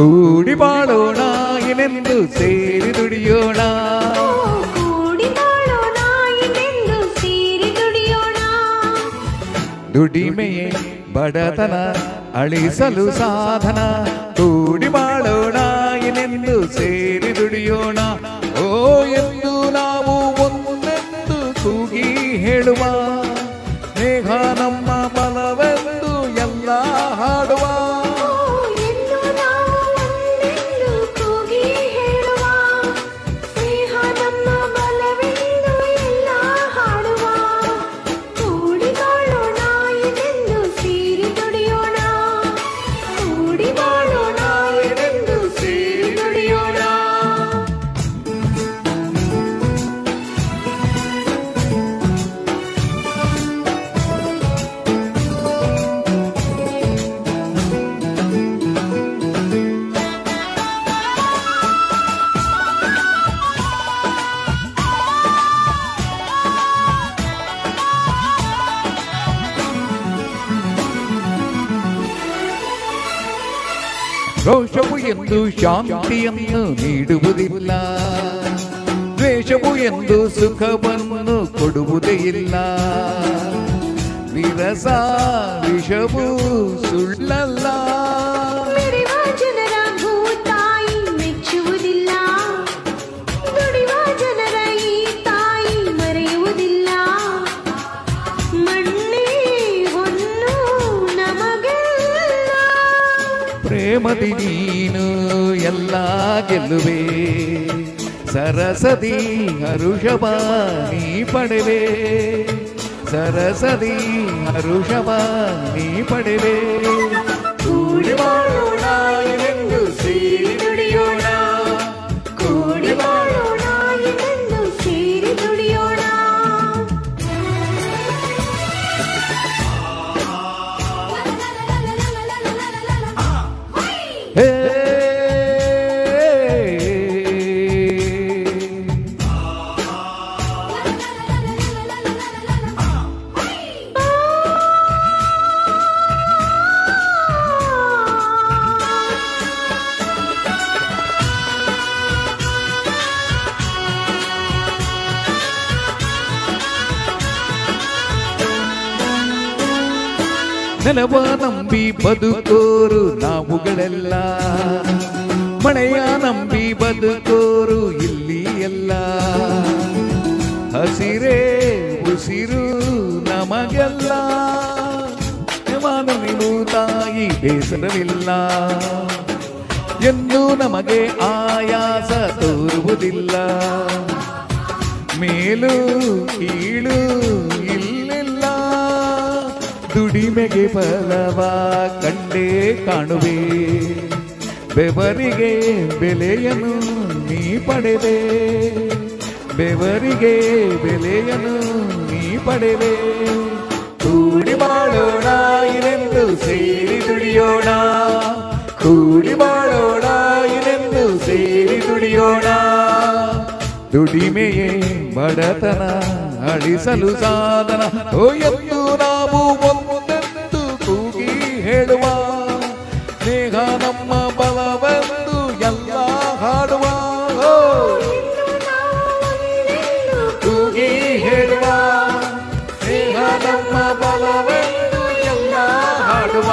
ಕೂಡಿ ಬಾಳೋಣ ಏನೆಂದು ಸೇರಿ ದುಡಿಯೋಣ. ದುಡಿಮೆಯೇ ಬಡತನ ಅಳಿಸಲು ಸಾಧನ. ಕೂಡಿ ಬಾಳೋಣ ಏನೆಂದು ಸೇರಿ ದುಡಿಯೋಣ. ಓ ಎಂದು ನಾವು ಒಂದೆಂದು ಕೂಗಿ ಹೇಳುವ, ಸ್ನೇಹ ನಮ್ಮ ಬಲವೆಂದು ಎಲ್ಲ ಹಾಡುವ. ರೋಷವು ಎಂದು ಶಾಂತಿಯನ್ನು ನೀಡುವುದಿಲ್ಲ, ದ್ವೇಷವು ಎಂದು ಸುಖವನ್ನು ಕೊಡುವುದೇ ಇಲ್ಲ. ವಿರಸ ವಿಷವು ಸುಳ್ಳಲ್ಲ, ಜನರ ಭೂತಾಯಿ ಮೆಚ್ಚುವುದಿಲ್ಲ. ದುಡಿಯುವ ಜನರ ಈ ತಾಯಿ ಮರೆಯುವುದಿಲ್ಲ. ಮಣ್ಣೇ ಹೊನ್ನು ನಮಗೆಲ್ಲ. ಪ್ರೇಮದಿ ನೀನು ಎಲ್ಲ ಗೆಲ್ಲುವೆ, ಸರಸದಿ ಹರುಷವ ನೀ ಪಡೆವೆ. ಸರಸದಿ ಹರುಷವ ನೀ ಪಡೆವೆ. ಕೂಡಿ ಬಾಳೋಣ ಎಂದು ಸೇರಿ ದುಡಿಯೋಣ. ಕೂಡಿ ಬಾಳೋಣ ಎಂದು ಸೇರಿ ದುಡಿಯೋಣ. ಹೇ ನೆಲವ ನಂಬಿ ಬದುಕೋರು ನಾವುಗಳೆಲ್ಲ, ಮಳೆಯ ನಂಬಿ ಬದುಕೋರು ಇಲ್ಲಿ ಎಲ್ಲ. ಹಸಿರೇ ಉಸಿರು ನಮಗೆಲ್ಲ, ಮಾನವಿನು ತಾಯಿ ಬೇಸರವಿಲ್ಲ. ಎಂದು ನಮಗೆ ಆಯಾಸ ತೋರುವುದಿಲ್ಲ, ಮೇಲು ಕೀಳು ಇಲ್ಲಿಲ್ಲ. ದುಡಿಮೆಗೆ ಫಲವ ಕಂಡೇ ಕಾಣುವೆ, ಬೆವರಿಗೆ ಬೆಲೆಯನ್ನು ನೀ ಪಡೆದೆ. ಬೆವರಿಗೆ ಬೆಲೆಯನ್ನು ನೀ ಪಡೆದೆ. ಕೂಡಿ ಬಾಳೋಣ ಇದೆಂದು ಸೇರಿ ದುಡಿಯೋಣ. ಕೂಡಿ ಬಾಳೋಣ ಇದೆಂದು ಸೇರಿ ದುಡಿಯೋಣ. ದುಡಿಮೆಯೇ ಬಡತನ ಅಳಿಸಲು ಸಾಧನ. ಓ ಎಂದು ನಾವು ಒಂದೆಂದು ಕೂಗಿ ಹೇಳುವ, ಸ್ನೇಹ ನಮ್ಮ ಬಲವೆಂದು ಎಲ್ಲ ಹಾಡುವ. ಕೂಗಿ ಹೇಳುವ, ಸ್ನೇಹ ನಮ್ಮ ಬಲವೆಂದು ಎಲ್ಲ ಹಾಡುವ.